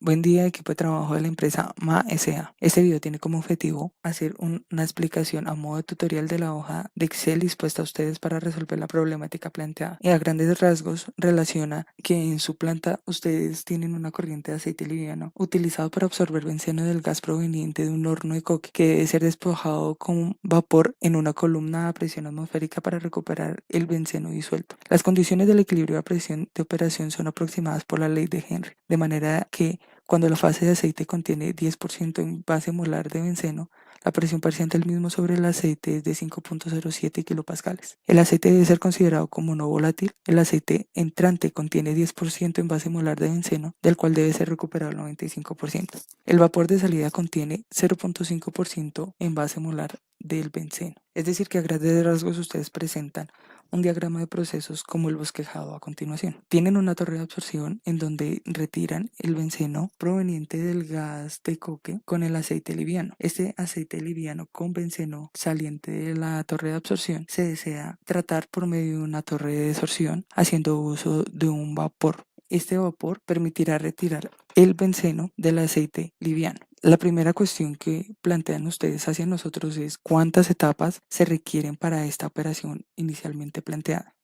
Buen día, equipo de trabajo de la empresa MA S.A. Este video tiene como objetivo hacer una explicación a modo de tutorial de la hoja de Excel dispuesta a ustedes para resolver la problemática planteada. Y a grandes rasgos relaciona que en su planta ustedes tienen una corriente de aceite liviano utilizado para absorber benceno del gas proveniente de un horno de coque que debe ser despojado con vapor en una columna a presión atmosférica para recuperar el benceno disuelto. Las condiciones del equilibrio a presión de operación son aproximadas por la ley de Henry, de manera que cuando la fase de aceite contiene 10% en base molar de benceno, la presión parcial del mismo sobre el aceite es de 5.07 kilopascales. El aceite debe ser considerado como no volátil. El aceite entrante contiene 10% en base molar de benceno, del cual debe ser recuperado el 95%. El vapor de salida contiene 0.5% en base molar del benceno. Es decir, que a grandes rasgos ustedes presentan un diagrama de procesos como el bosquejado a continuación. Tienen una torre de absorción en donde retiran el benceno proveniente del gas de coque con el aceite liviano. Este aceite liviano con benceno saliente de la torre de absorción se desea tratar por medio de una torre de desorción haciendo uso de un vapor. Este vapor permitirá retirar el benceno del aceite liviano. La primera cuestión que plantean ustedes hacia nosotros es cuántas etapas se requieren para esta operación inicialmente planteada.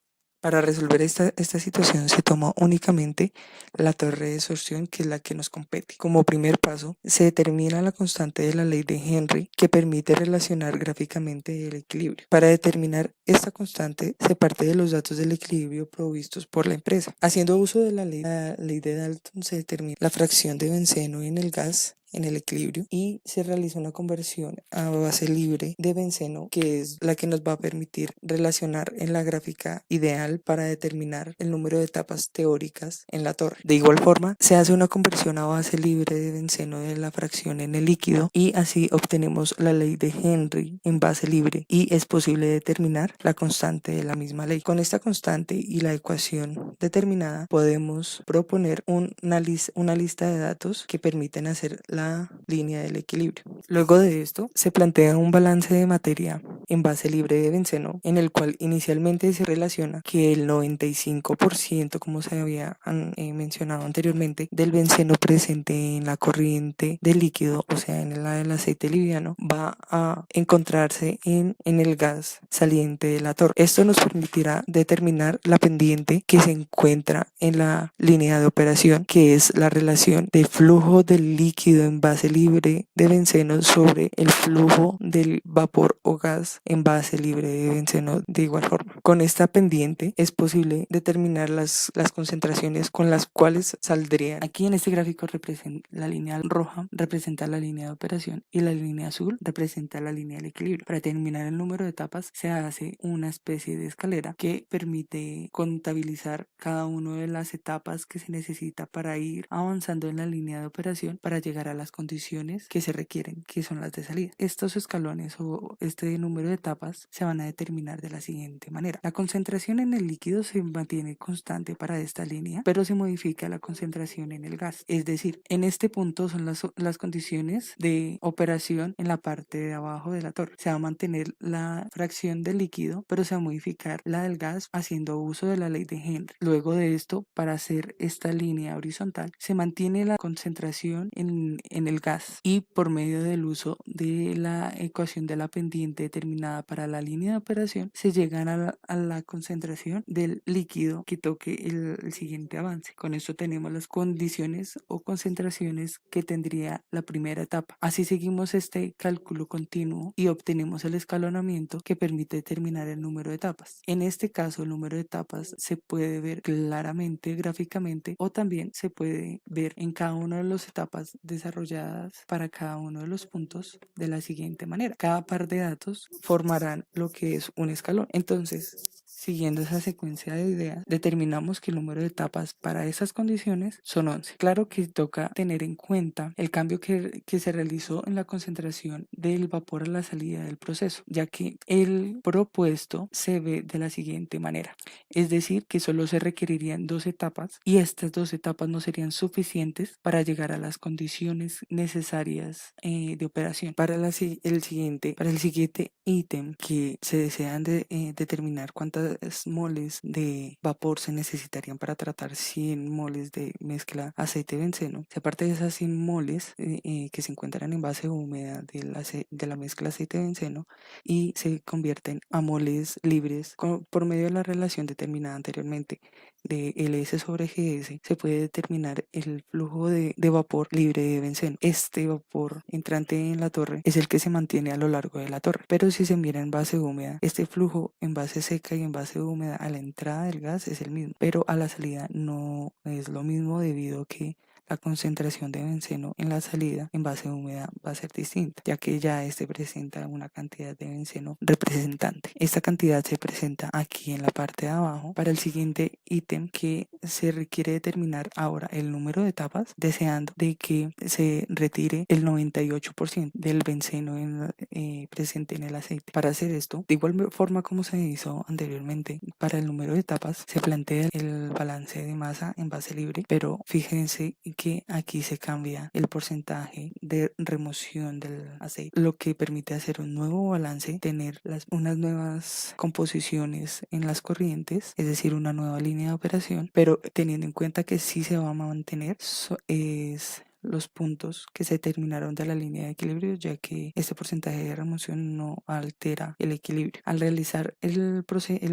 Para resolver esta situación se toma únicamente la torre de desorción, que es la que nos compete. Como primer paso, se determina la constante de la ley de Henry que permite relacionar gráficamente el equilibrio. Para determinar esta constante se parte de los datos del equilibrio provistos por la empresa. Haciendo uso de la ley de Dalton se determina la fracción de benceno en el gas en el equilibrio y se realiza una conversión a base libre de benceno, que es la que nos va a permitir relacionar en la gráfica ideal para determinar el número de etapas teóricas en la torre. De igual forma, se hace una conversión a base libre de benceno de la fracción en el líquido y así obtenemos la ley de Henry en base libre y es posible determinar la constante de la misma ley. Con esta constante y la ecuación determinada podemos proponer una lista de datos que permiten hacer la línea del equilibrio. Luego de esto se plantea un balance de materia en base libre de benceno, en el cual inicialmente se relaciona que el 95%, como se había mencionado anteriormente, del benceno presente en la corriente del líquido, o sea, en la del aceite liviano, va a encontrarse en el gas saliente de la torre. Esto nos permitirá determinar la pendiente que se encuentra en la línea de operación, que es la relación de flujo del líquido en base libre de benceno sobre el flujo del vapor o gas en base libre de benceno de igual forma. Con esta pendiente es posible determinar las concentraciones con las cuales saldrían. Aquí en este gráfico representa la línea roja, representa la línea de operación y la línea azul representa la línea del equilibrio. Para determinar el número de etapas se hace una especie de escalera que permite contabilizar cada una de las etapas que se necesita para ir avanzando en la línea de operación para llegar a las condiciones que se requieren, que son las de salida. Estos escalones o este número de etapas se van a determinar de la siguiente manera. La concentración en el líquido se mantiene constante para esta línea, pero se modifica la concentración en el gas. Es decir, en este punto son las condiciones de operación en la parte de abajo de la torre. Se va a mantener la fracción del líquido, pero se va a modificar la del gas haciendo uso de la ley de Henry. Luego de esto, para hacer esta línea horizontal, se mantiene la concentración en el gas y por medio del uso de la ecuación de la pendiente determinada para la línea de operación se llegan a la concentración del líquido que toque el siguiente avance. Con esto tenemos las condiciones o concentraciones que tendría la primera etapa. Así seguimos este cálculo continuo y obtenemos el escalonamiento que permite determinar el número de etapas. En este caso, el número de etapas se puede ver claramente gráficamente o también se puede ver en cada una de las etapas desarrolladas para cada uno de los puntos de la siguiente manera. Cada par de datos formarán lo que es un escalón. Entonces, siguiendo esa secuencia de ideas, determinamos que el número de etapas para esas condiciones son 11. Claro que toca tener en cuenta el cambio que se realizó en la concentración del vapor a la salida del proceso, ya que el propuesto se ve de la siguiente manera. Es decir, que solo se requerirían 2 etapas y estas 2 etapas no serían suficientes para llegar a las condiciones necesarias de operación. Para el siguiente ítem que se desean determinar cuántas ¿cuántas moles de vapor se necesitarían para tratar 100 moles de mezcla aceite-benceno? Si aparte de esas 100 moles que se encuentran en base húmeda de la mezcla aceite-benceno y se convierten a moles libres por medio de la relación determinada anteriormente de LS sobre GS, se puede determinar el flujo de vapor libre de benceno. Este vapor entrante en la torre es el que se mantiene a lo largo de la torre, pero si se mira en base húmeda, este flujo en base seca y en base húmeda a la entrada del gas es el mismo, pero a la salida no es lo mismo debido a que la concentración de benceno en la salida en base húmeda va a ser distinta, ya que ya este presenta una cantidad de benceno representante. Esta cantidad se presenta aquí en la parte de abajo. Para el siguiente ítem que se requiere determinar ahora el número de etapas, deseando de que se retire el 98% del benceno presente en el aceite. Para hacer esto, de igual forma como se hizo anteriormente, para el número de etapas se plantea el balance de masa en base libre, pero fíjense que aquí se cambia el porcentaje de remoción del aceite, lo que permite hacer un nuevo balance, tener unas nuevas composiciones en las corrientes, es decir, una nueva línea de operación, pero teniendo en cuenta que sí se va a mantener es los puntos que se terminaron de la línea de equilibrio, ya que este porcentaje de remoción no altera el equilibrio. Al realizar el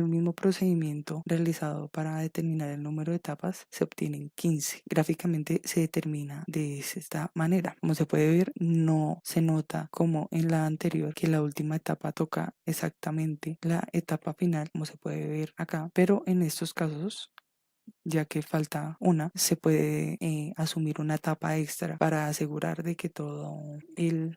mismo procedimiento realizado para determinar el número de etapas, se obtienen 15. Gráficamente se determina de esta manera. Como se puede ver, no se nota como en la anterior que la última etapa toca exactamente la etapa final, como se puede ver acá, pero en estos casos, ya que falta una, se puede asumir una etapa extra para asegurar de que todo el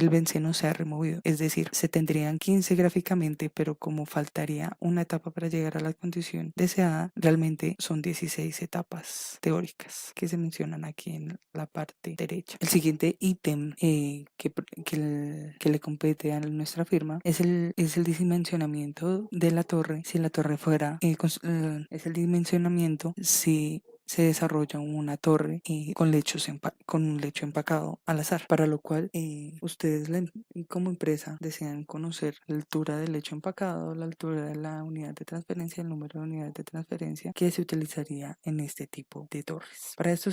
benceno sea removido. Es decir, se tendrían 15 gráficamente, pero como faltaría una etapa para llegar a la condición deseada, realmente son 16 etapas teóricas que se mencionan aquí en la parte derecha. El siguiente ítem que le compete a nuestra firma es el dimensionamiento de la torre. Si la torre fuera, es el dimensionamiento si se desarrolla una torre con un lecho empacado al azar, para lo cual ustedes como empresa desean conocer la altura del lecho empacado, la altura de la unidad de transferencia, el número de unidades de transferencia que se utilizaría en este tipo de torres. Para esto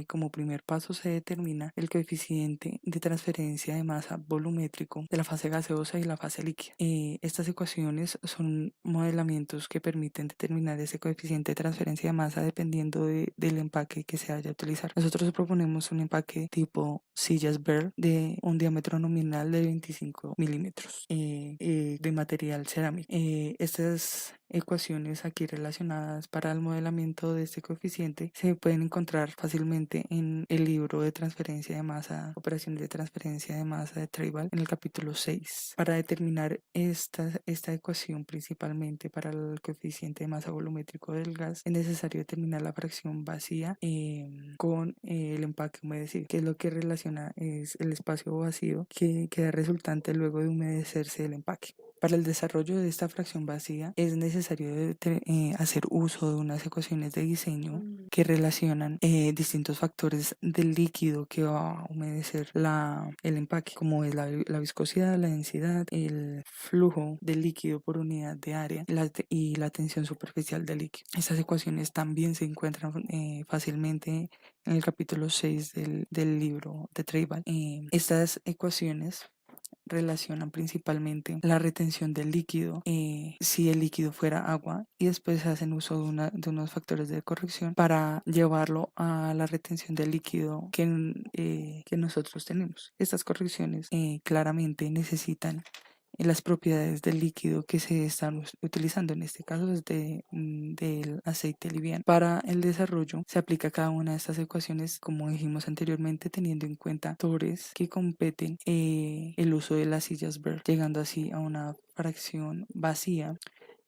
como primer paso se determina el coeficiente de transferencia de masa volumétrico de la fase gaseosa y la fase líquida. Estas ecuaciones son modelamientos que permiten determinar ese coeficiente de transferencia de masa dependiendo del empaque que se haya a utilizar. Nosotros proponemos un empaque tipo sillas Bell de un diámetro nominal de 25 milímetros de material cerámico. Estas ecuaciones aquí relacionadas para el modelamiento de este coeficiente se pueden encontrar fácilmente en el libro de transferencia de masa, operaciones de transferencia de masa de Tribal, en el capítulo 6. Para determinar esta ecuación principalmente para el coeficiente de masa volumétrico del gas, es necesario determinar la fracción vacía con el empaque humedecido, que es lo que relaciona es el espacio vacío que queda resultante luego de humedecerse el empaque. Para el desarrollo de esta fracción vacía es necesario hacer uso de unas ecuaciones de diseño que relacionan distintos factores del líquido que va a humedecer el empaque, como es la viscosidad, la densidad, el flujo del líquido por unidad de área y la tensión superficial del líquido. Estas ecuaciones también se encuentran fácilmente en el capítulo 6 del libro de Tribal. Estas ecuaciones relacionan principalmente la retención del líquido, si el líquido fuera agua, y después hacen uso de unos factores de corrección para llevarlo a la retención del líquido que nosotros tenemos. Estas correcciones claramente necesitan las propiedades del líquido que se están utilizando, en este caso es del aceite liviano. Para el desarrollo se aplica cada una de estas ecuaciones, como dijimos anteriormente, teniendo en cuenta factores que competen el uso de las sillas Bell, llegando así a una fracción vacía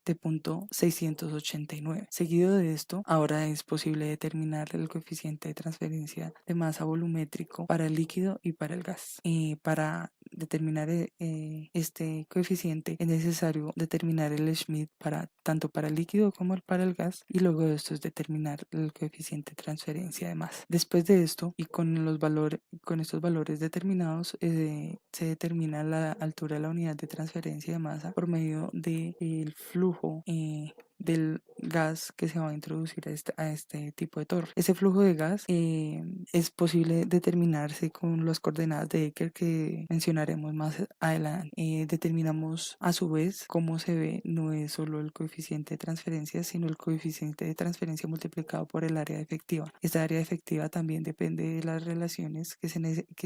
de 0.689. Seguido de esto, ahora es posible determinar el coeficiente de transferencia de masa volumétrico para el líquido y para el gas. Para determinar este coeficiente es necesario determinar el Schmidt tanto para el líquido como para el gas, y luego de esto es determinar el coeficiente de transferencia de masa. Después de esto y con estos valores determinados se determina la altura de la unidad de transferencia de masa por medio del flujo del gas que se va a introducir a este tipo de torre. Ese flujo de gas es posible determinarse con las coordenadas de Eckert que mencionaremos más adelante. Determinamos a su vez cómo se ve, no es solo el coeficiente de transferencia, sino el coeficiente de transferencia multiplicado por el área efectiva. Esta área efectiva también depende de las relaciones que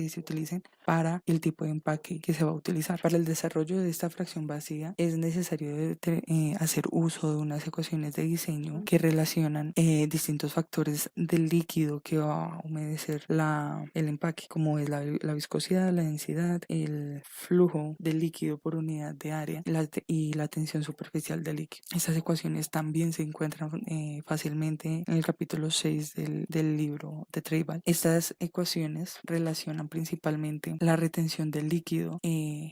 se utilicen para el tipo de empaque que se va a utilizar. Para el desarrollo de esta fracción vacía es necesario hacer uso de unas ecuaciones de diseño que relacionan distintos factores del líquido que va a humedecer el empaque, como es la viscosidad, la densidad, el flujo del líquido por unidad de área y la tensión superficial del líquido. Estas ecuaciones también se encuentran fácilmente en el capítulo 6 del libro de Treibal. Estas ecuaciones relacionan principalmente la retención del líquido,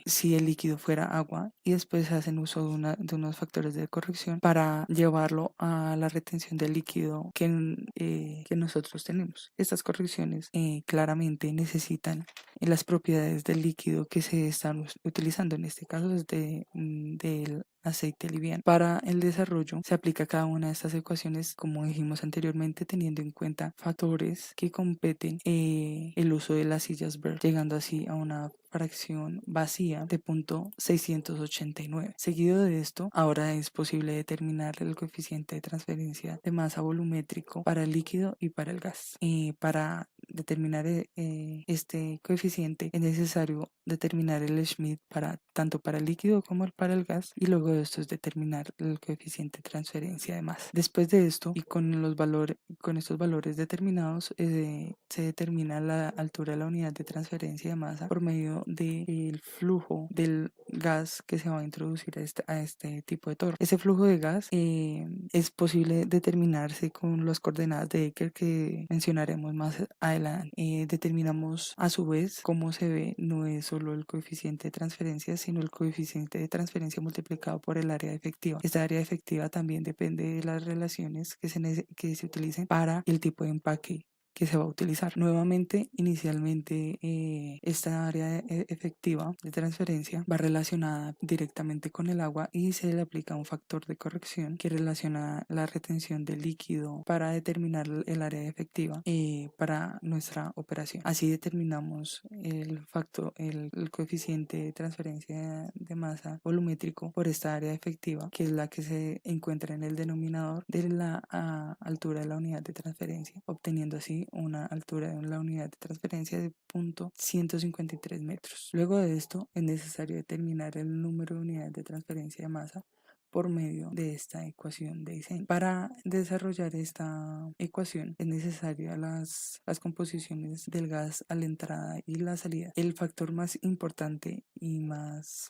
si el líquido fuera agua, y después hacen uso de unos factores de corrección para llevarlo a la retención del líquido que nosotros tenemos. Estas correcciones claramente necesitan las propiedades del líquido que se están utilizando, en este caso es del aceite liviano. Para el desarrollo se aplica cada una de estas ecuaciones, como dijimos anteriormente, teniendo en cuenta factores que competen el uso de las sillas Bird, llegando así a una fracción vacía de 0.689. Seguido de esto, ahora es posible determinar el coeficiente de transferencia de masa volumétrico para el líquido y para el gas. Para determinar este coeficiente es necesario determinar el Schmidt tanto para el líquido como para el gas, y luego de esto es determinar el coeficiente de transferencia de masa. Después de esto y con estos valores determinados se determina la altura de la unidad de transferencia de masa por medio del flujo del gas que se va a introducir a este tipo de torre. Ese flujo de gas es posible determinarse con las coordenadas de Eckert que mencionaremos más adelante. Determinamos a su vez cómo se ve, no es solo el coeficiente de transferencia, sino el coeficiente de transferencia multiplicado por el área efectiva. Esta área efectiva también depende de las relaciones que se utilicen para el tipo de empaque que se va a utilizar. Nuevamente, inicialmente, esta área efectiva de transferencia va relacionada directamente con el agua y se le aplica un factor de corrección que relaciona la retención del líquido para determinar el área efectiva para nuestra operación. Así determinamos el coeficiente de transferencia de masa volumétrico por esta área efectiva, que es la que se encuentra en el denominador de la altura de la unidad de transferencia, obteniendo así una altura de la unidad de transferencia de 0.153 metros. Luego de esto es necesario determinar el número de unidades de transferencia de masa por medio de esta ecuación de diseño. Para desarrollar esta ecuación es necesaria las composiciones del gas a la entrada y la salida. El factor más importante y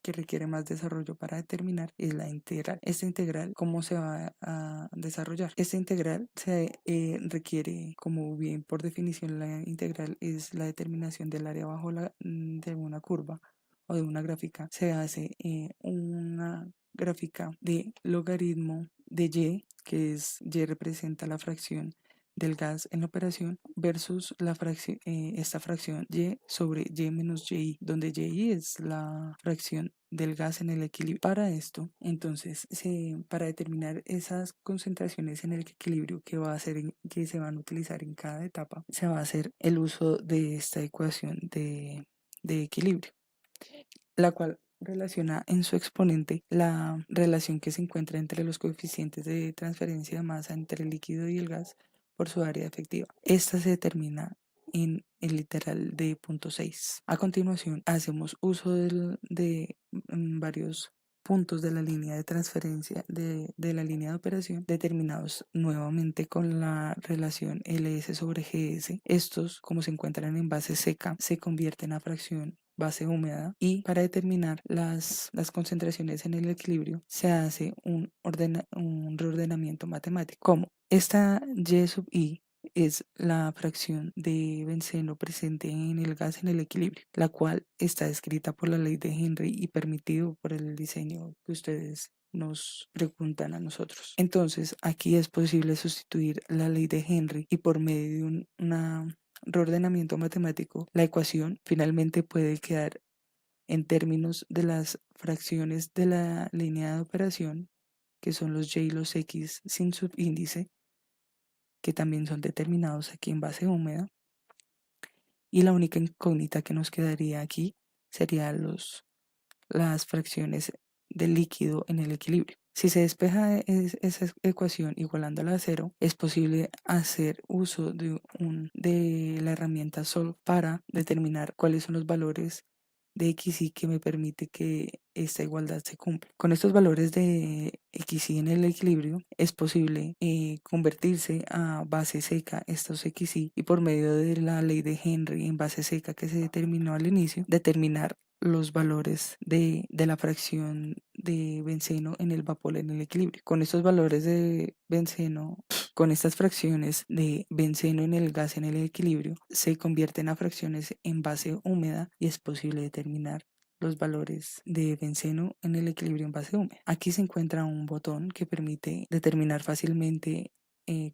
que requiere más desarrollo para determinar es la integral. Esta integral, ¿cómo se va a desarrollar? Esta integral se requiere, como bien por definición la integral es la determinación del área de una curva o de una gráfica. Se hace una gráfica de logaritmo de y, que es y representa la fracción del gas en la operación, versus esta fracción y sobre y menos y, donde y es la fracción del gas en el equilibrio. Para esto, entonces, para determinar esas concentraciones en el equilibrio que se van a utilizar en cada etapa, se va a hacer el uso de esta ecuación de equilibrio, la cual relaciona en su exponente la relación que se encuentra entre los coeficientes de transferencia de masa entre el líquido y el gas por su área efectiva. Esta se determina en el literal de 0.6. A continuación, hacemos uso de varios puntos de la línea de transferencia de la línea de operación determinados nuevamente con la relación LS sobre GS. Estos, como se encuentran en base seca, se convierten a fracción base húmeda, y para determinar las concentraciones en el equilibrio se hace un reordenamiento matemático, como esta y sub i es la fracción de benceno presente en el gas en el equilibrio, la cual está descrita por la ley de Henry y permitido por el diseño que ustedes nos preguntan a nosotros. Entonces, aquí es posible sustituir la ley de Henry y por medio de una reordenamiento matemático, la ecuación finalmente puede quedar en términos de las fracciones de la línea de operación, que son los y los x sin subíndice, que también son determinados aquí en base húmeda. Y la única incógnita que nos quedaría aquí sería las fracciones del líquido en el equilibrio. Si se despeja esa ecuación igualándola a cero, es posible hacer uso de la herramienta SOLVE para determinar cuáles son los valores de XY que me permite que esta igualdad se cumpla. Con estos valores de XY en el equilibrio es posible convertirse a base seca estos XY y por medio de la ley de Henry en base seca que se determinó al inicio, determinar los valores de la fracción de benceno en el vapor en el equilibrio. Con estos valores de benceno, con estas fracciones de benceno en el gas en el equilibrio, se convierten a fracciones en base húmeda y es posible determinar los valores de benceno en el equilibrio en base húmeda. Aquí se encuentra un botón que permite determinar fácilmente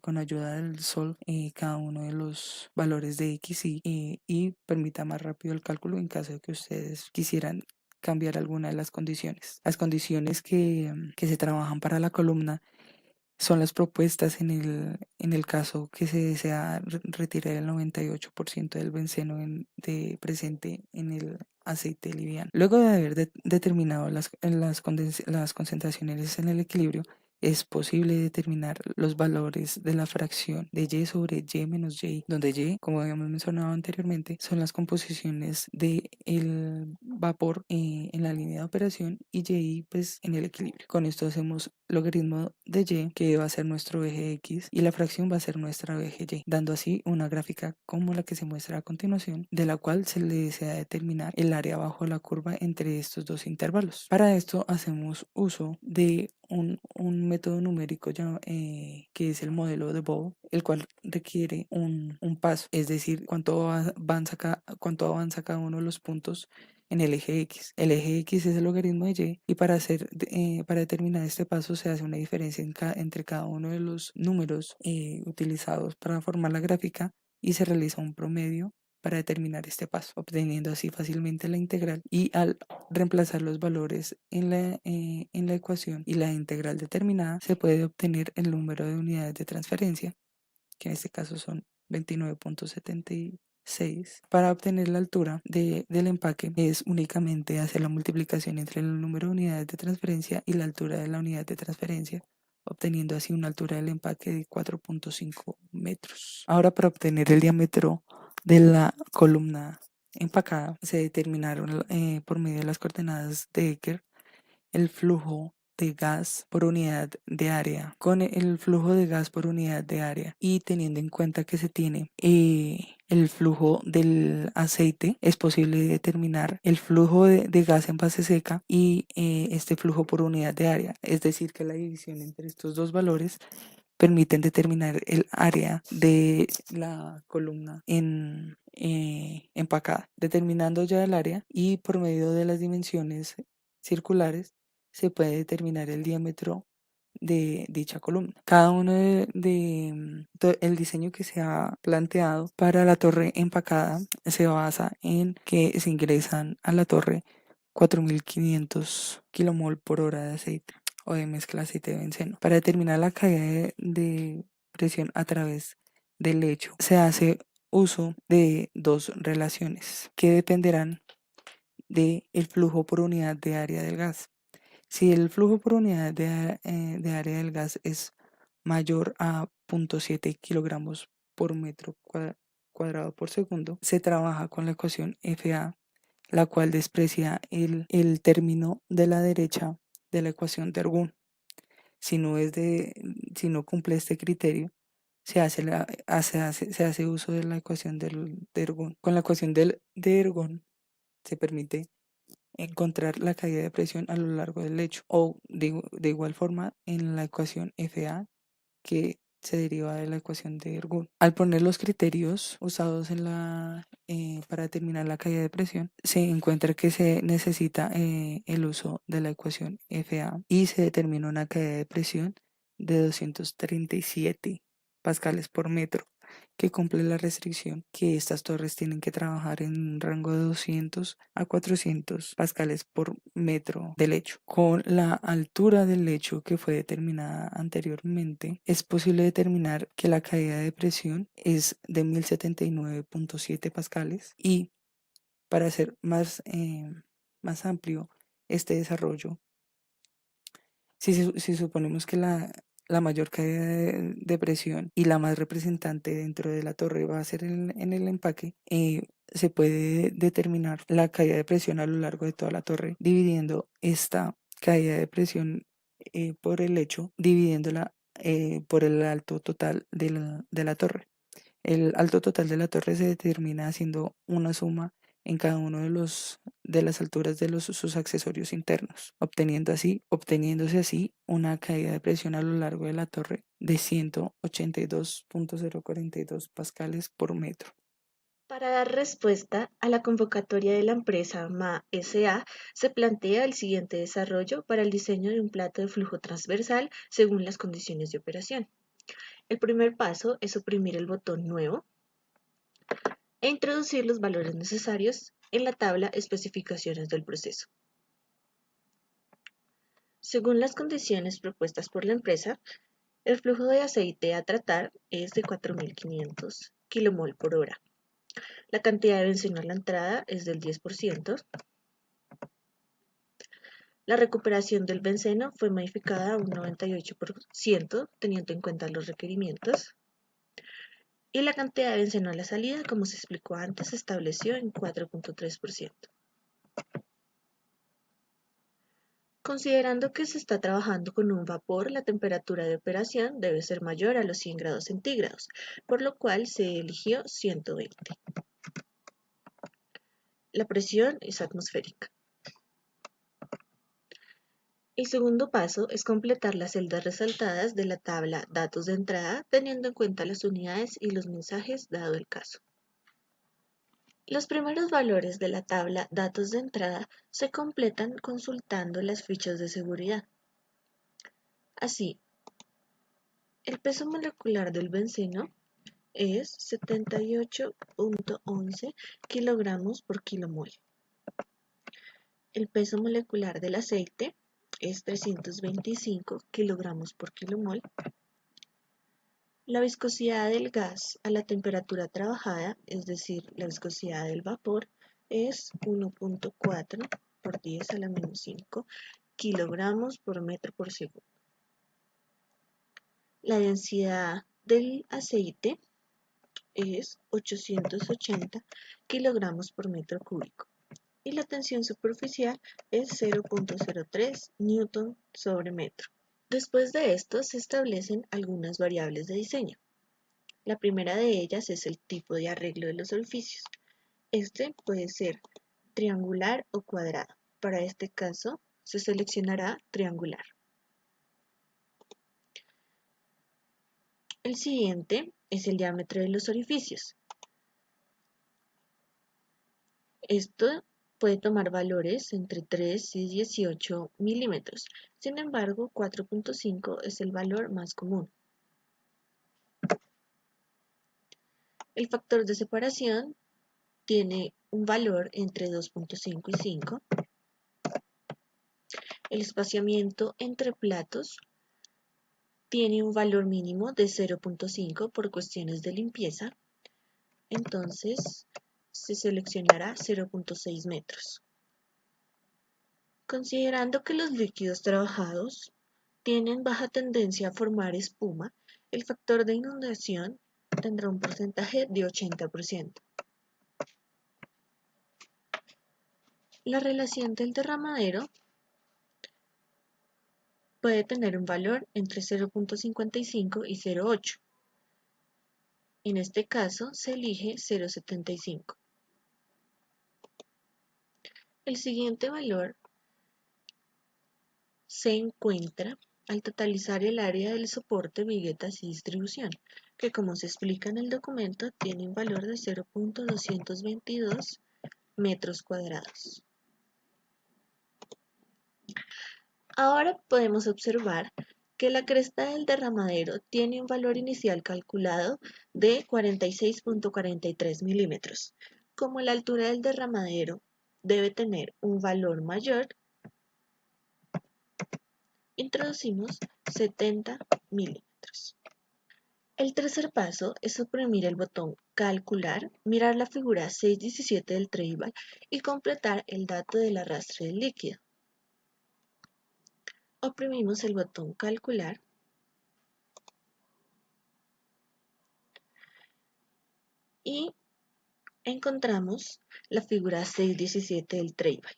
con ayuda del sol cada uno de los valores de X y permita más rápido el cálculo en caso de que ustedes quisieran cambiar alguna de las condiciones. Las condiciones que se trabajan para la columna son las propuestas en el caso que se desea retirar el 98% del benceno presente en el aceite liviano. Luego de haber determinado las concentraciones en el equilibrio, es posible determinar los valores de la fracción de Y sobre Y menos Y, donde Y, como habíamos mencionado anteriormente, son las composiciones del vapor en la línea de operación y Y pues en el equilibrio. Con esto hacemos logaritmo de Y, que va a ser nuestro eje X, y la fracción va a ser nuestra eje Y, dando así una gráfica como la que se muestra a continuación, de la cual se le desea determinar el área bajo la curva entre estos dos intervalos. Para esto hacemos uso de un método numérico que es el modelo de Boole, el cual requiere un paso, es decir, cuánto avanza cada uno de los puntos en el eje X. El eje X es el logaritmo de Y y para determinar este paso se hace una diferencia entre cada uno de los números utilizados para formar la gráfica y se realiza un promedio para determinar este paso, obteniendo así fácilmente la integral, y al reemplazar los valores en la ecuación y la integral determinada, se puede obtener el número de unidades de transferencia, que en este caso son 29.76. Para obtener la altura del empaque es únicamente hacer la multiplicación entre el número de unidades de transferencia y la altura de la unidad de transferencia, obteniendo así una altura del empaque de 4.5 metros. Ahora, para obtener el diámetro de la columna empacada, se determinaron por medio de las coordenadas de Ecker el flujo de gas por unidad de área. Con el flujo de gas por unidad de área y teniendo en cuenta que se tiene el flujo del aceite, es posible determinar el flujo de gas en base seca y este flujo por unidad de área. Es decir, que la división entre estos dos valores permiten determinar el área de la columna empacada. Determinando ya el área y por medio de las dimensiones circulares se puede determinar el diámetro de dicha columna. Cada uno el diseño que se ha planteado para la torre empacada se basa en que se ingresan a la torre 4.500 kilomol por hora de aceite o de mezcla aceite de benceno. Para determinar la caída de presión a través del lecho, se hace uso de dos relaciones que dependerán del flujo por unidad de área del gas. Si el flujo por unidad de área del gas es mayor a 0.7 kilogramos por metro cuadrado por segundo, se trabaja con la ecuación FA, la cual desprecia el término de la derecha de la ecuación de Ergun. Si si no cumple este criterio, se hace uso de la ecuación de Ergun. Con la ecuación de Ergun se permite encontrar la caída de presión a lo largo del lecho, o de igual forma en la ecuación FA, que se deriva de la ecuación de Ergun. Al poner los criterios usados para determinar la caída de presión, se encuentra que se necesita el uso de la ecuación FA y se determina una caída de presión de 237 pascales por metro, que cumple la restricción que estas torres tienen que trabajar en un rango de 200 a 400 pascales por metro de lecho. Con la altura del lecho que fue determinada anteriormente, es posible determinar que la caída de presión es de 1079,7 pascales y para hacer más amplio este desarrollo, si suponemos que la mayor caída de presión y la más representante dentro de la torre va a ser en el empaque, se puede determinar la caída de presión a lo largo de toda la torre, dividiendo esta caída de presión por el lecho, dividiéndola por el alto total de la torre. El alto total de la torre se determina haciendo una suma en cada uno de las alturas de sus accesorios internos, obteniéndose así una caída de presión a lo largo de la torre de 182,042 pascales por metro. Para dar respuesta a la convocatoria de la empresa MA SA, se plantea el siguiente desarrollo para el diseño de un plato de flujo transversal según las condiciones de operación. El primer paso es suprimir el botón Nuevo e introducir los valores necesarios en la tabla Especificaciones del proceso. Según las condiciones propuestas por la empresa, el flujo de aceite a tratar es de 4.500 kmol por hora. La cantidad de benceno a la entrada es del 10%. La recuperación del benceno fue modificada a un 98%, teniendo en cuenta los requerimientos. Y la cantidad de benceno a la salida, como se explicó antes, se estableció en 4.3%. Considerando que se está trabajando con un vapor, la temperatura de operación debe ser mayor a los 100 grados centígrados, por lo cual se eligió 120. La presión es atmosférica. El segundo paso es completar las celdas resaltadas de la tabla Datos de entrada, teniendo en cuenta las unidades y los mensajes dado el caso. Los primeros valores de la tabla Datos de entrada se completan consultando las fichas de seguridad. Así, el peso molecular del benceno es 78.11 kilogramos por kilomol. El peso molecular del aceite es 325 kilogramos por kilomol. La viscosidad del gas a la temperatura trabajada, es decir, la viscosidad del vapor, es 1.4 por 10 a la menos 5 kilogramos por metro por segundo. La densidad del aceite es 880 kilogramos por metro cúbico y la tensión superficial es 0.03 newton sobre metro. Después de esto se establecen algunas variables de diseño. La primera de ellas es el tipo de arreglo de los orificios. Este puede ser triangular o cuadrado. Para este caso se seleccionará triangular. El siguiente es el diámetro de los orificios. Esto puede tomar valores entre 3 y 18 milímetros. Sin embargo, 4.5 es el valor más común. El factor de separación tiene un valor entre 2.5 y 5. El espaciamiento entre platos tiene un valor mínimo de 0.5 por cuestiones de limpieza. Entonces, se seleccionará 0.6 metros. Considerando que los líquidos trabajados tienen baja tendencia a formar espuma, el factor de inundación tendrá un porcentaje de 80%. La relación del derramadero puede tener un valor entre 0.55 y 0.8. En este caso se elige 0.75. El siguiente valor se encuentra al totalizar el área del soporte Viguetas y distribución, que como se explica en el documento tiene un valor de 0.222 metros cuadrados. Ahora podemos observar que la cresta del derramadero tiene un valor inicial calculado de 46.43 milímetros. Como la altura del derramadero debe tener un valor mayor, introducimos 70 milímetros. El tercer paso es suprimir el botón Calcular, mirar la figura 6.17 del table y completar el dato del arrastre del líquido. Oprimimos el botón Calcular y encontramos la figura 6.17 del table.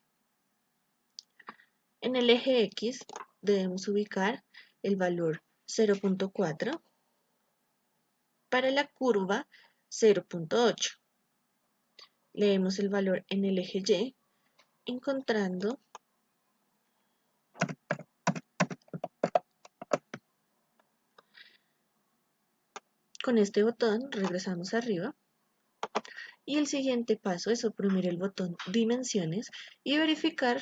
En el eje X debemos ubicar el valor 0.4, para la curva 0.8. Leemos el valor en el eje Y, encontrando con este botón regresamos arriba y el siguiente paso es oprimir el botón Dimensiones y verificar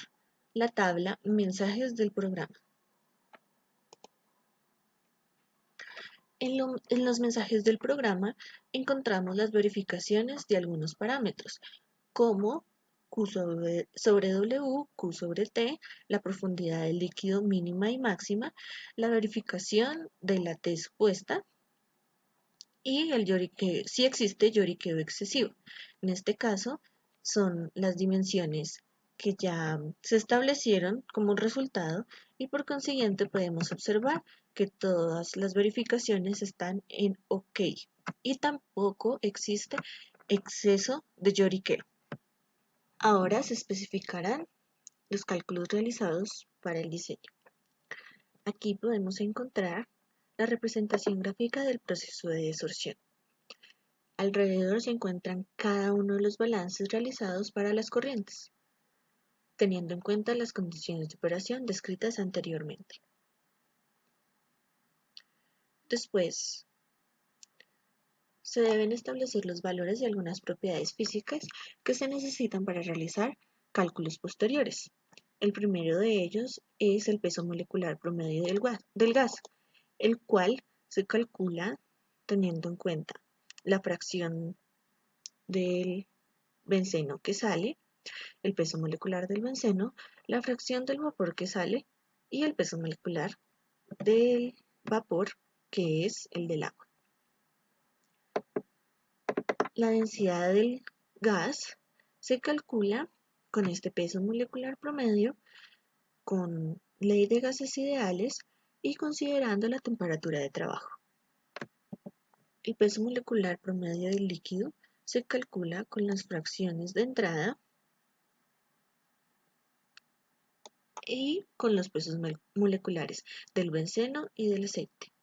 la tabla Mensajes del programa. En los mensajes del programa encontramos las verificaciones de algunos parámetros, como Q sobre W, Q sobre T, la profundidad del líquido mínima y máxima, la verificación de la T supuesta y si existe lloriqueo excesivo. En este caso son las dimensiones que ya se establecieron como resultado y por consiguiente podemos observar que todas las verificaciones están en OK y tampoco existe exceso de lloriqueo. Ahora se especificarán los cálculos realizados para el diseño. Aquí podemos encontrar la representación gráfica del proceso de desorción. Alrededor se encuentran cada uno de los balances realizados para las corrientes, teniendo en cuenta las condiciones de operación descritas anteriormente. Después, se deben establecer los valores de algunas propiedades físicas que se necesitan para realizar cálculos posteriores. El primero de ellos es el peso molecular promedio del gas, el cual se calcula teniendo en cuenta la fracción del benceno que sale, el peso molecular del benceno, la fracción del vapor que sale y el peso molecular del vapor que es el del agua. La densidad del gas se calcula con este peso molecular promedio, con ley de gases ideales y considerando la temperatura de trabajo. El peso molecular promedio del líquido se calcula con las fracciones de entrada y con los pesos moleculares del benceno y del aceite.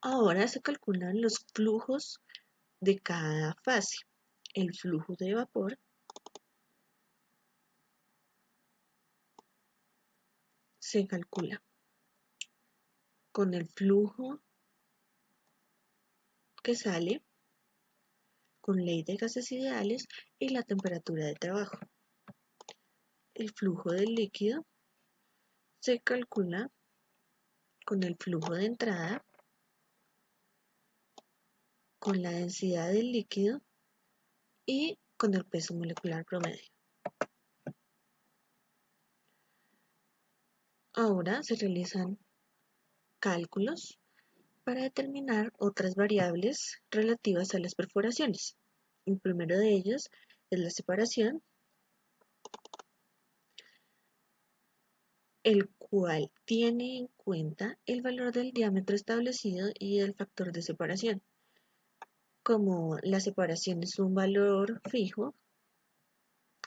Ahora se calculan los flujos de cada fase. El flujo de vapor se calcula con el flujo que sale, con ley de gases ideales y la temperatura de trabajo. El flujo del líquido se calcula con el flujo de entrada, con la densidad del líquido y con el peso molecular promedio. Ahora se realizan cálculos para determinar otras variables relativas a las perforaciones. El primero de ellos es la separación, el cual tiene en cuenta el valor del diámetro establecido y el factor de separación. Como la separación es un valor fijo,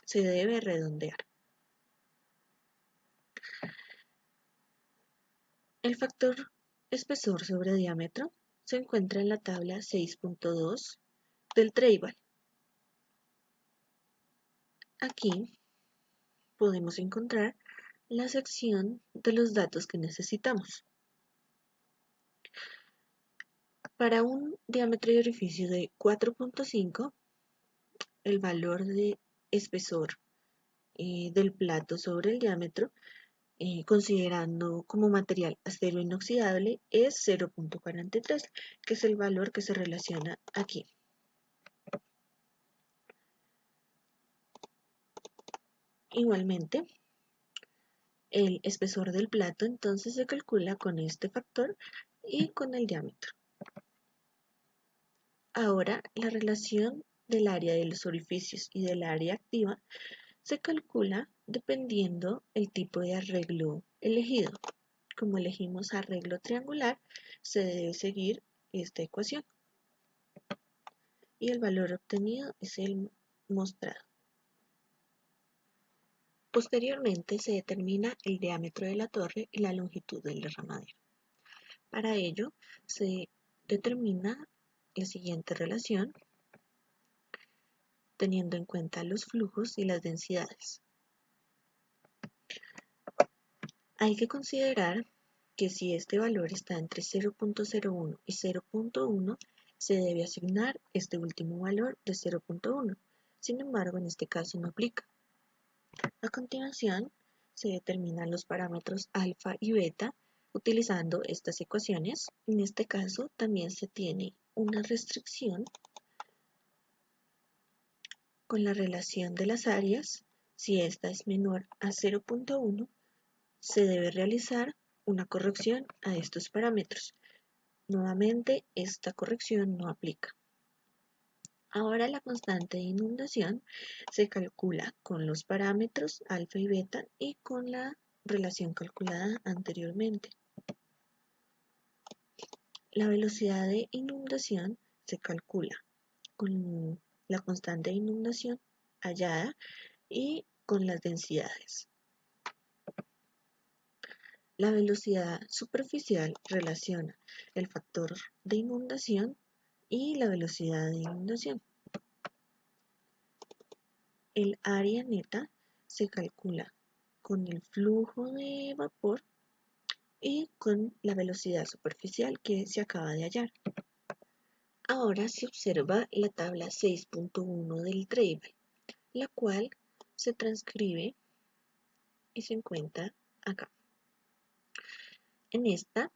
se debe redondear. El factor espesor sobre diámetro se encuentra en la tabla 6.2 del table. Aquí podemos encontrar la sección de los datos que necesitamos. Para un diámetro de orificio de 4.5, el valor de espesor del plato sobre el diámetro, considerando como material acero inoxidable, es 0.43, que es el valor que se relaciona aquí. Igualmente, el espesor del plato entonces se calcula con este factor y con el diámetro. Ahora, la relación del área de los orificios y del área activa se calcula dependiendo el tipo de arreglo elegido. Como elegimos arreglo triangular, se debe seguir esta ecuación y el valor obtenido es el mostrado. Posteriormente se determina el diámetro de la torre y la longitud del derramadero. Para ello se determina la siguiente relación teniendo en cuenta los flujos y las densidades. Hay que considerar que si este valor está entre 0.01 y 0.1, se debe asignar este último valor de 0.1. Sin embargo, en este caso no aplica. A continuación, se determinan los parámetros alfa y beta utilizando estas ecuaciones. En este caso, también se tiene una restricción con la relación de las áreas. Si esta es menor a 0.1, se debe realizar una corrección a estos parámetros. Nuevamente, esta corrección no aplica. Ahora la constante de inundación se calcula con los parámetros alfa y beta y con la relación calculada anteriormente. La velocidad de inundación se calcula con la constante de inundación hallada y con las densidades. La velocidad superficial relaciona el factor de inundación y la velocidad de inundación. El área neta se calcula con el flujo de vapor y con la velocidad superficial que se acaba de hallar. Ahora se observa la tabla 6.1 del table, la cual se transcribe y se encuentra acá. En esta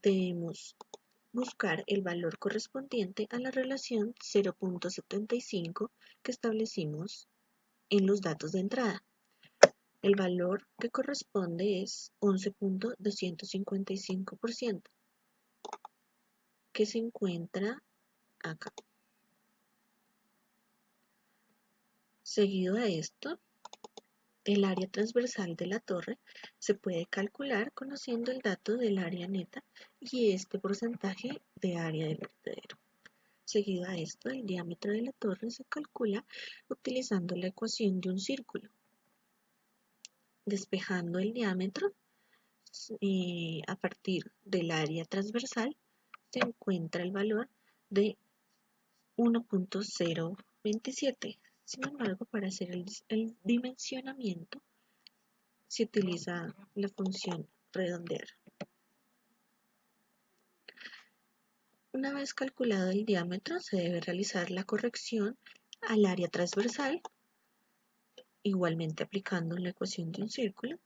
debemos buscar el valor correspondiente a la relación 0.75 que establecimos en los datos de entrada. El valor que corresponde es 11.255%, que se encuentra acá. Seguido a esto, el área transversal de la torre se puede calcular conociendo el dato del área neta y este porcentaje de área del vertedero. Seguido a esto, el diámetro de la torre se calcula utilizando la ecuación de un círculo. Despejando el diámetro, a partir del área transversal, se encuentra el valor de 1.027. Sin embargo, para hacer el dimensionamiento, se utiliza la función redondear. Una vez calculado el diámetro, se debe realizar la corrección al área transversal, igualmente aplicando la ecuación de un círculo.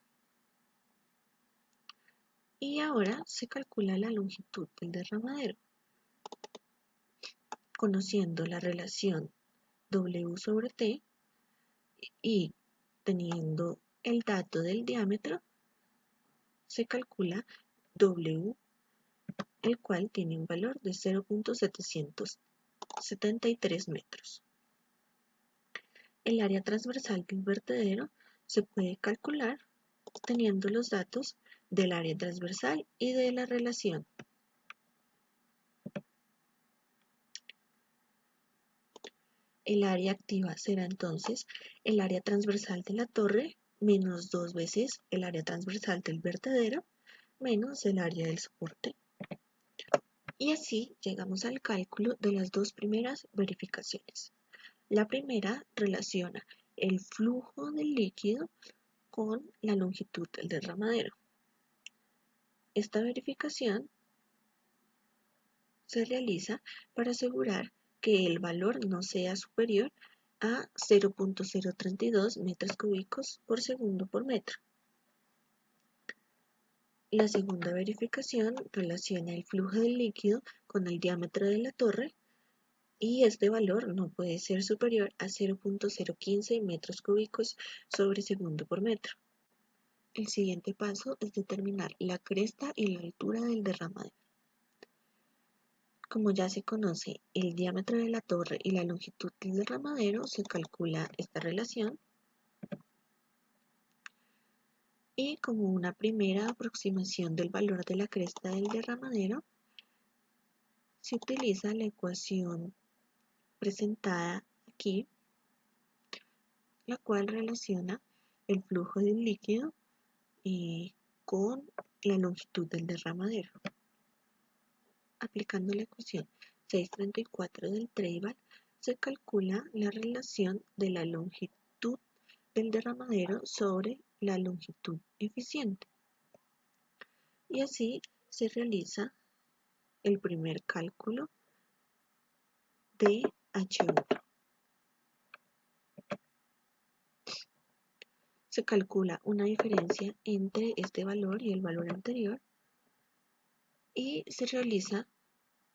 Y ahora se calcula la longitud del derramadero. Conociendo la relación W sobre T y teniendo el dato del diámetro, se calcula W, el cual tiene un valor de 0.773 metros. El área transversal del vertedero se puede calcular teniendo los datos del área transversal y de la relación. El área activa será entonces el área transversal de la torre menos 2 veces el área transversal del vertedero menos el área del soporte. Y así llegamos al cálculo de las dos primeras verificaciones. La primera relaciona el flujo del líquido con la longitud del derramadero. Esta verificación se realiza para asegurar que el valor no sea superior a 0.032 metros cúbicos por segundo por metro. La segunda verificación relaciona el flujo del líquido con el diámetro de la torre y este valor no puede ser superior a 0.015 metros cúbicos sobre segundo por metro. El siguiente paso es determinar la cresta y la altura del derramadero. Como ya se conoce el diámetro de la torre y la longitud del derramadero, se calcula esta relación y como una primera aproximación del valor de la cresta del derramadero, se utiliza la ecuación presentada aquí, la cual relaciona el flujo del líquido con la longitud del derramadero. Aplicando la ecuación 634 del Treibal, se calcula la relación de la longitud del derramadero sobre la longitud eficiente. Y así se realiza el primer cálculo de H1. Se calcula una diferencia entre este valor y el valor anterior y se realiza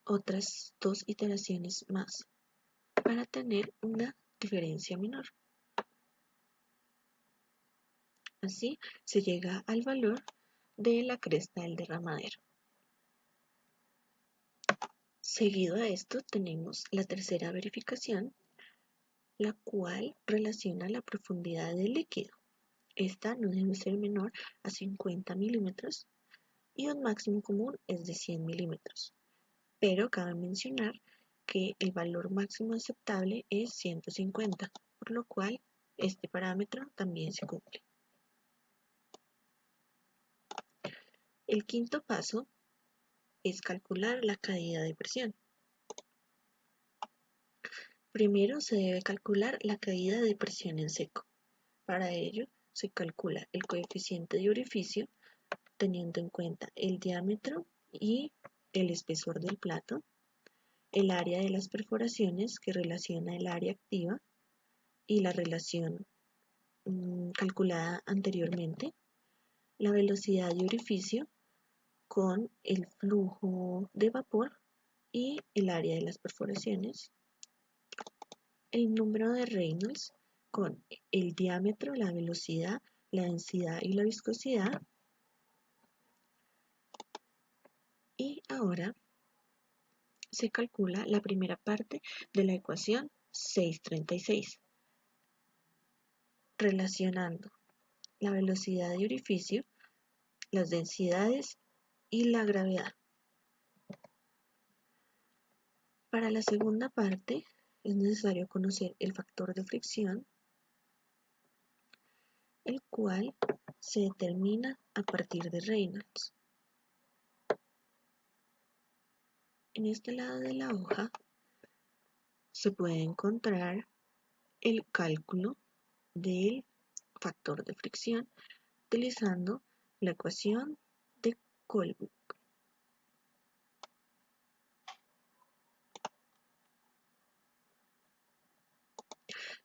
otras dos iteraciones más para tener una diferencia menor. Así se llega al valor de la cresta del derramadero. Seguido a esto tenemos la tercera verificación, la cual relaciona la profundidad del líquido. Esta no debe ser menor a 50 milímetros y un máximo común es de 100 milímetros. Pero cabe mencionar que el valor máximo aceptable es 150, por lo cual este parámetro también se cumple. El quinto paso es calcular la caída de presión. Primero se debe calcular la caída de presión en seco. Para ello se calcula el coeficiente de orificio teniendo en cuenta el diámetro y el espesor del plato, el área de las perforaciones que relaciona el área activa y la relación calculada anteriormente, la velocidad de orificio con el flujo de vapor y el área de las perforaciones, el número de Reynolds con el diámetro, la velocidad, la densidad y la viscosidad. Y ahora se calcula la primera parte de la ecuación 636, relacionando la velocidad de orificio, las densidades y la gravedad. Para la segunda parte es necesario conocer el factor de fricción, el cual se determina a partir de Reynolds. En este lado de la hoja se puede encontrar el cálculo del factor de fricción utilizando la ecuación de Colebrook.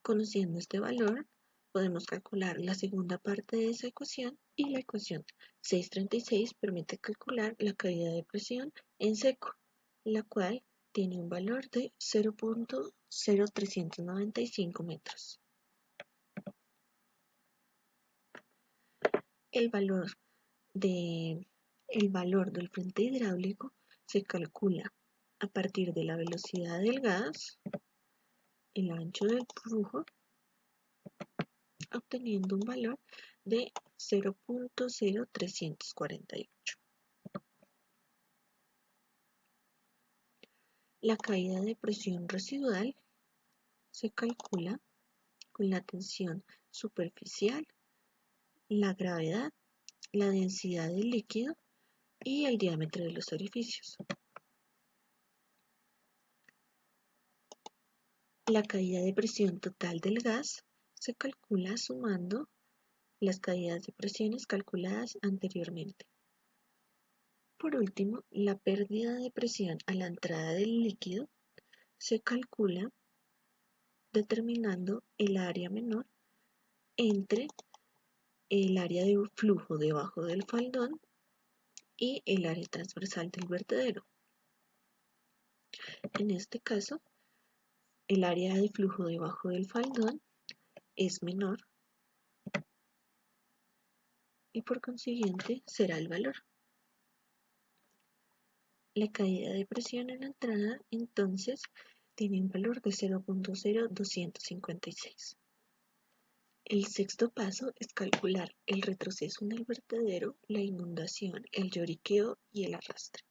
Conociendo este valor, podemos calcular la segunda parte de esa ecuación y la ecuación 636 permite calcular la caída de presión en seco, la cual tiene un valor de 0.0395 metros. El valor del frente hidráulico se calcula a partir de la velocidad del gas, el ancho del flujo, obteniendo un valor de 0.0348. La caída de presión residual se calcula con la tensión superficial, la gravedad, la densidad del líquido y el diámetro de los orificios. La caída de presión total del gas se calcula sumando las caídas de presiones calculadas anteriormente. Por último, la pérdida de presión a la entrada del líquido se calcula determinando el área menor entre el área de flujo debajo del faldón y el área transversal del vertedero. En este caso, el área de flujo debajo del faldón es menor y por consiguiente será el valor. La caída de presión en la entrada entonces tiene un valor de 0.0256. El sexto paso es calcular el retroceso en el vertedero, la inundación, el lloriqueo y el arrastre.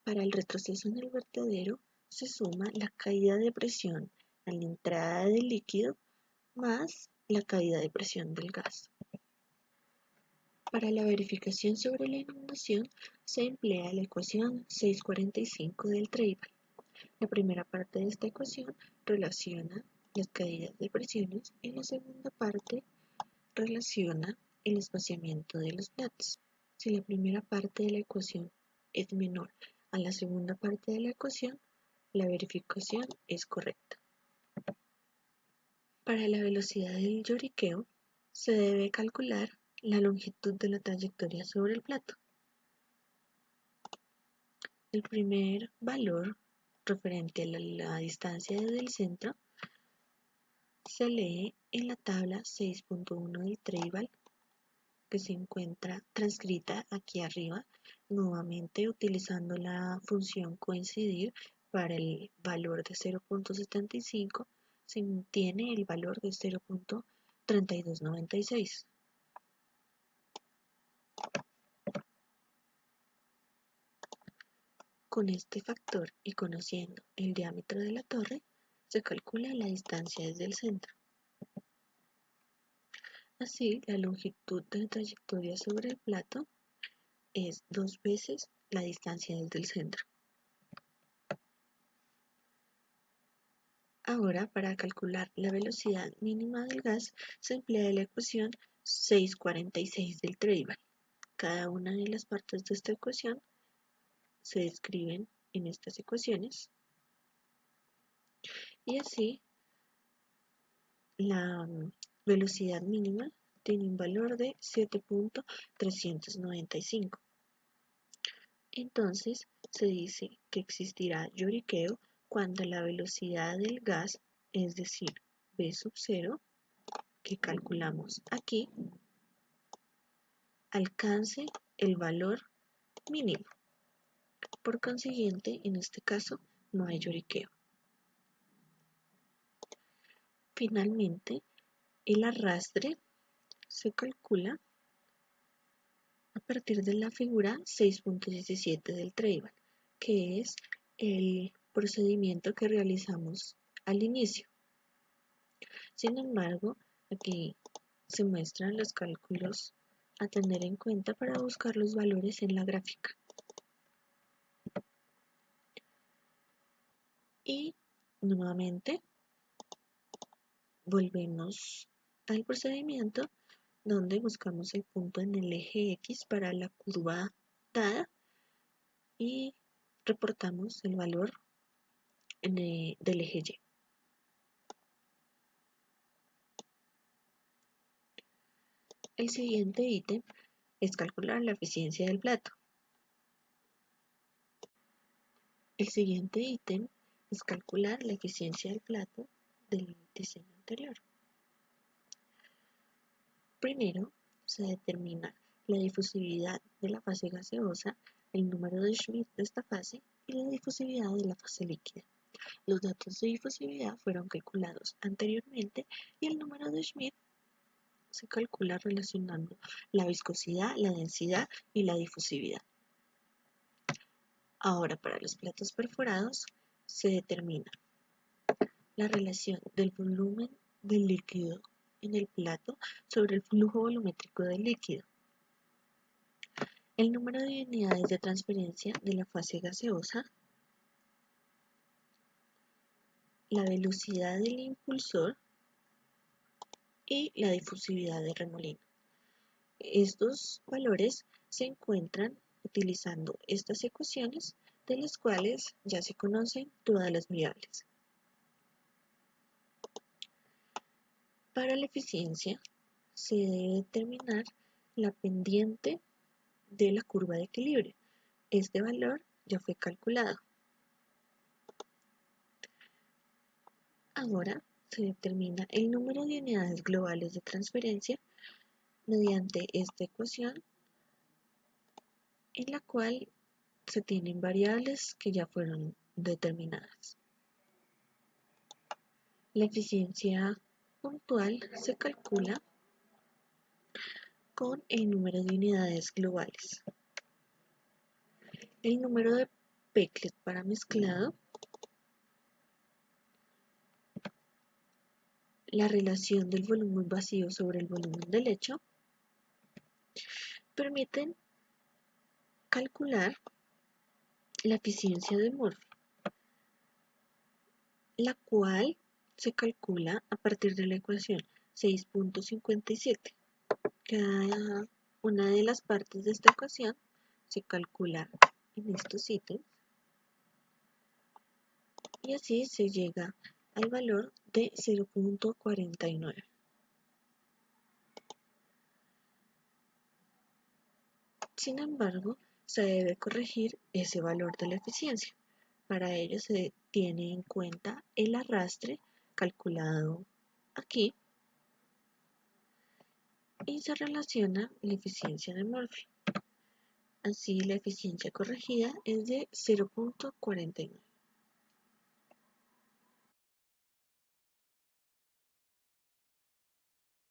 Para el retroceso en el vertedero se suma la caída de presión a la entrada del líquido más la caída de presión del gas. Para la verificación sobre la inundación se emplea la ecuación 645 del Treibel. La primera parte de esta ecuación relaciona las caídas de presiones y la segunda parte relaciona el espaciamiento de los platos. Si la primera parte de la ecuación es menor a la segunda parte de la ecuación, la verificación es correcta. Para la velocidad del lloriqueo, se debe calcular la longitud de la trayectoria sobre el plato. El primer valor referente a la distancia desde el centro se lee en la tabla 6.1 del Treibel, que se encuentra transcrita aquí arriba, nuevamente utilizando la función coincidir. Para el valor de 0.75 se obtiene el valor de 0.3296. Con este factor y conociendo el diámetro de la torre, se calcula la distancia desde el centro. Así, la longitud de la trayectoria sobre el plato es 2 veces la distancia desde el centro. Ahora, para calcular la velocidad mínima del gas, se emplea la ecuación 646 del Treibel. Cada una de las partes de esta ecuación se describen en estas ecuaciones y así la velocidad mínima tiene un valor de 7.395. Entonces se dice que existirá lloriqueo cuando la velocidad del gas, es decir, V sub 0, que calculamos aquí, alcance el valor mínimo. Por consiguiente, en este caso, no hay lloriqueo. Finalmente, el arrastre se calcula a partir de la figura 6.17 del Treibel, que es el procedimiento que realizamos al inicio. Sin embargo, aquí se muestran los cálculos a tener en cuenta para buscar los valores en la gráfica. Y nuevamente volvemos al procedimiento donde buscamos el punto en el eje X para la curva dada y reportamos el valor del eje Y. El siguiente ítem es calcular la eficiencia del plato. El siguiente ítem es calcular la eficiencia del plato del diseño anterior. Primero, se determina la difusividad de la fase gaseosa, el número de Schmidt de esta fase y la difusividad de la fase líquida. Los datos de difusividad fueron calculados anteriormente y el número de Schmidt se calcula relacionando la viscosidad, la densidad y la difusividad. Ahora, para los platos perforados, se determina la relación del volumen del líquido en el plato sobre el flujo volumétrico del líquido, el número de unidades de transferencia de la fase gaseosa, la velocidad del impulsor y la difusividad de remolino. Estos valores se encuentran utilizando estas ecuaciones de las cuales ya se conocen todas las variables. Para la eficiencia se debe determinar la pendiente de la curva de equilibrio. Este valor ya fue calculado. Ahora se determina el número de unidades globales de transferencia mediante esta ecuación en la cual se tienen variables que ya fueron determinadas. La eficiencia puntual se calcula con el número de unidades globales, el número de Peclet para mezclado, la relación del volumen vacío sobre el volumen del lecho, permiten calcular la eficiencia de Murphy, la cual se calcula a partir de la ecuación 6.57. Cada una de las partes de esta ecuación se calcula en estos ítems y así se llega al valor de 0.49. Sin embargo, se debe corregir ese valor de la eficiencia. Para ello se tiene en cuenta el arrastre calculado aquí y se relaciona la eficiencia de Murphy. Así, la eficiencia corregida es de 0.49.